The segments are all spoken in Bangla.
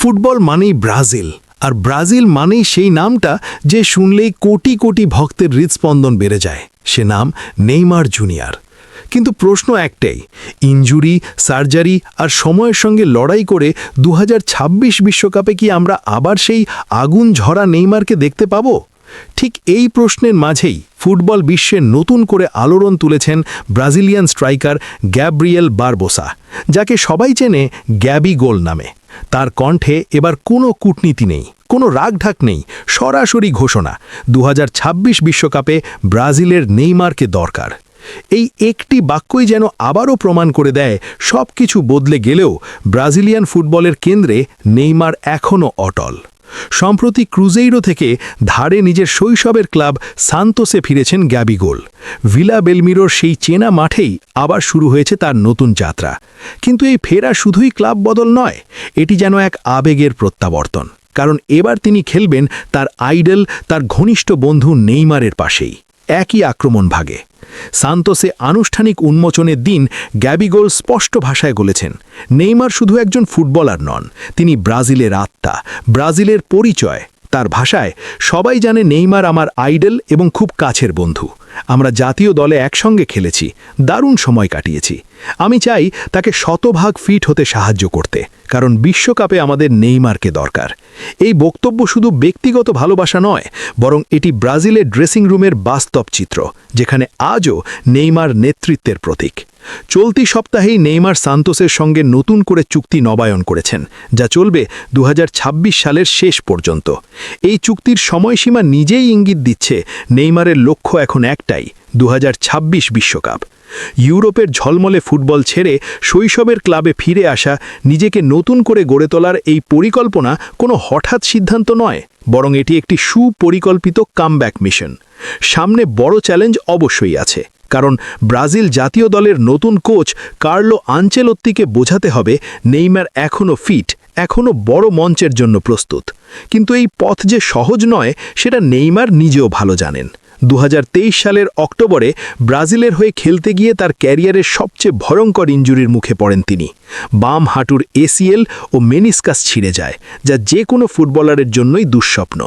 ফুটবল মানেই ব্রাজিল, আর ব্রাজিল মানেই সেই নামটা যে শুনলেই কোটি কোটি ভক্তের হৃদস্পন্দন বেড়ে যায়। সে নাম নেইমার জুনিয়র। কিন্তু প্রশ্ন একটাই, ইনজুরি, সার্জারি আর সময়ের সঙ্গে লড়াই করে 2026 বিশ্বকাপে কি আমরা আবার সেই আগুন ঝরা নেইমারকে দেখতে পাব? ঠিক এই প্রশ্নের মাঝেই ফুটবল বিশ্বে নতুন করে আলোড়ন তুলেছেন ব্রাজিলিয়ান স্ট্রাইকার গ্যাব্রিয়েল বারবোসা, যাকে সবাই চেনে গ্যাবি গোল নামে। তার কণ্ঠে এবার কোনো কূটনীতি নেই, কোনো রাগঢাক নেই, সরাসরি ঘোষণা 2026 বিশ্বকাপে ব্রাজিলের নেইমারকে দরকার। এই একটি বাক্যই যেন আবারও প্রমাণ করে দেয় সব কিছু বদলে গেলেও ব্রাজিলিয়ান ফুটবলের কেন্দ্রে নেইমার এখনও অটল। সম্প্রতি ক্রুজেইরো থেকে ধারে নিজের শৈশবের ক্লাব সান্তোসে ফিরেছেন গ্যাবি গোল। ভিলা বেলমিরোর সেই চেনা মাঠেই আবার শুরু হয়েছে তার নতুন যাত্রা। কিন্তু এই ফেরা শুধুই ক্লাব বদল নয়, এটি যেন এক আবেগের প্রত্যাবর্তন। কারণ এবার তিনি খেলবেন তার আইডল, তার ঘনিষ্ঠ বন্ধু নেইমারের পাশেই, একই আক্রমণ ভাগে। সান্তোসে আনুষ্ঠানিক উন্মোচনের দিন গ্যাবি গোল স্পষ্ট ভাষায় বলেছেন, নেইমার শুধু একজন ফুটবলার নন, তিনি ব্রাজিলের আত্মা, ব্রাজিলের পরিচয়। তার ভাষায়, সবাই জানে নেইমার আমার আইডল এবং খুব কাছের বন্ধু। আমরা জাতীয় দলে একসঙ্গে খেলেছি, দারুণ সময় কাটিয়েছি। আমি চাই তাকে শতভাগ ফিট হতে সাহায্য করতে, কারণ বিশ্বকাপে আমাদের নেইমারকে দরকার। এই বক্তব্য শুধু ব্যক্তিগত ভালোবাসা নয়, বরং এটি ব্রাজিলের ড্রেসিং রুমের বাস্তব চিত্র, যেখানে আজও নেইমার নেতৃত্বের প্রতীক। চলতি সপ্তাহেই নেইমার সান্তোসের সঙ্গে নতুন করে চুক্তি নবায়ন করেছেন, যা চলবে 2026 সালের শেষ পর্যন্ত। এই চুক্তির সময়সীমা নিজেই ইঙ্গিত দিচ্ছে নেইমারের লক্ষ্য এখন একটাই, 2026 বিশ্বকাপ। ইউরোপের ঝলমলে ফুটবল ছেড়ে শৈশবের ক্লাবে ফিরে আসা, নিজেকে নতুন করে গড়ে তোলার এই পরিকল্পনা কোনো হঠাৎ সিদ্ধান্ত নয়, বরং এটি একটি সুপরিকল্পিত কামব্যাক মিশন। সামনে বড় চ্যালেঞ্জ অবশ্যই আছে, কারণ ব্রাজিল জাতীয় দলের নতুন কোচ কার্লো আনচেলত্তিকে বোঝাতে হবে নেইমার এখনও ফিট, এখনও বড় মঞ্চের জন্য প্রস্তুত। কিন্তু এই পথ যে সহজ নয়, সেটা নেইমার নিজেও ভালো জানেন। 2023 সালের অক্টোবরে ব্রাজিলের হয়ে খেলতে গিয়ে তার ক্যারিয়ারের সবচেয়ে ভয়ঙ্কর ইনজুরির মুখে পড়েন তিনি। বাম হাঁটুর এসিএল ও মেনিসকাস ছিঁড়ে যায়, যা যে কোনো ফুটবলারের জন্যই দুঃস্বপ্ন।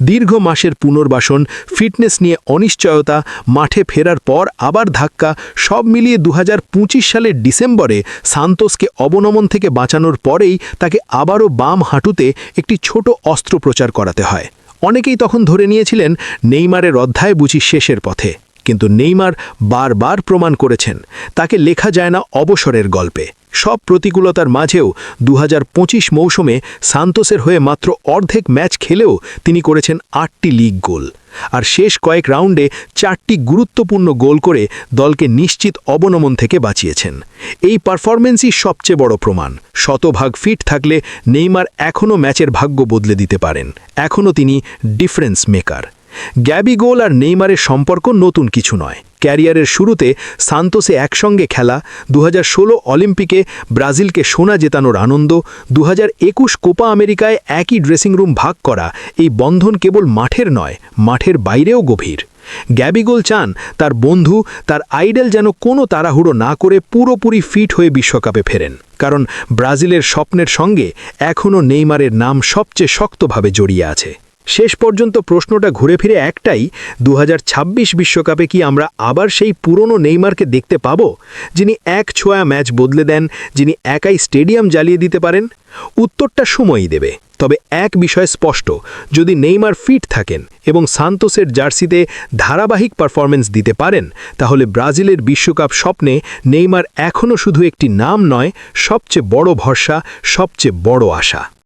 দীর্ঘ মাসের পুনর্বাসন, ফিটনেস নিয়ে অনিশ্চয়তা, মাঠে ফেরার পর আবার ধাক্কা, সব মিলিয়ে 2025 সালের ডিসেম্বরে সান্তোসকে অবনমন থেকে বাঁচানোর পরেই তাকে আবারও বাম হাঁটুতে একটি ছোট অস্ত্রোপচার করাতে হয়। অনেকেই তখন ধরে নিয়েছিলেন নেইমারের অধ্যায় বুঝি শেষের পথে, কিন্তু নেইমার বারবার প্রমাণ করেছেন তাকে লেখা যায় না অবসরের গল্পে। সব প্রতিকূলতার মাঝেও 2025 মৌসুমে সান্তোসের হয়ে মাত্র অর্ধেক ম্যাচ খেলেও তিনি করেছেন 8টি লিগ গোল, আর শেষ কয়েক রাউন্ডে 4টি গুরুত্বপূর্ণ গোল করে দলকে নিশ্চিত অবনমন থেকে বাঁচিয়েছেন। এই পারফরম্যান্সই সবচেয়ে বড় প্রমাণ, শতভাগ ফিট থাকলে নেইমার এখনও ম্যাচের ভাগ্য বদলে দিতে পারেন, এখনও তিনি ডিফারেন্স মেকার। গ্যাবি গোল আর নেইমারের সম্পর্ক নতুন কিছু নয়। ক্যারিয়ারের শুরুতে সান্তোসে একসঙ্গে খেলা, 2016 অলিম্পিকে ব্রাজিলকে সোনা জেতানোর আনন্দ, 2021 কোপা আমেরিকায় একই ড্রেসিং রুম ভাগ করা, এই বন্ধন কেবল মাঠের নয়, মাঠের বাইরেও গভীর। গ্যাবি গোল চান তার বন্ধু, তার আইডল যেন কোনো তাড়াহুড়ো না করে পুরোপুরি ফিট হয়ে বিশ্বকাপে ফেরেন, কারণ ব্রাজিলের স্বপ্নের সঙ্গে এখনও নেইমারের নাম সবচেয়ে শক্তভাবে জড়িয়ে আছে। শেষ পর্যন্ত প্রশ্নটা ঘুরে ফিরে একটাই, 2026 বিশ্বকাপে কি আমরা আবার সেই পুরনো নেইমারকে দেখতে পাব, যিনি এক ছোঁয়া ম্যাচ বদলে দেন, যিনি একাই স্টেডিয়াম জ্বালিয়ে দিতে পারেন? উত্তরটা সময়ই দেবে। তবে এক বিষয় স্পষ্ট, যদি নেইমার ফিট থাকেন এবং সান্তোসের জার্সিতে ধারাবাহিক পারফরম্যান্স দিতে পারেন, তাহলে ব্রাজিলের বিশ্বকাপ স্বপ্নে নেইমার এখনও শুধু একটি নাম নয়, সবচেয়ে বড় ভরসা, সবচেয়ে বড় আশা।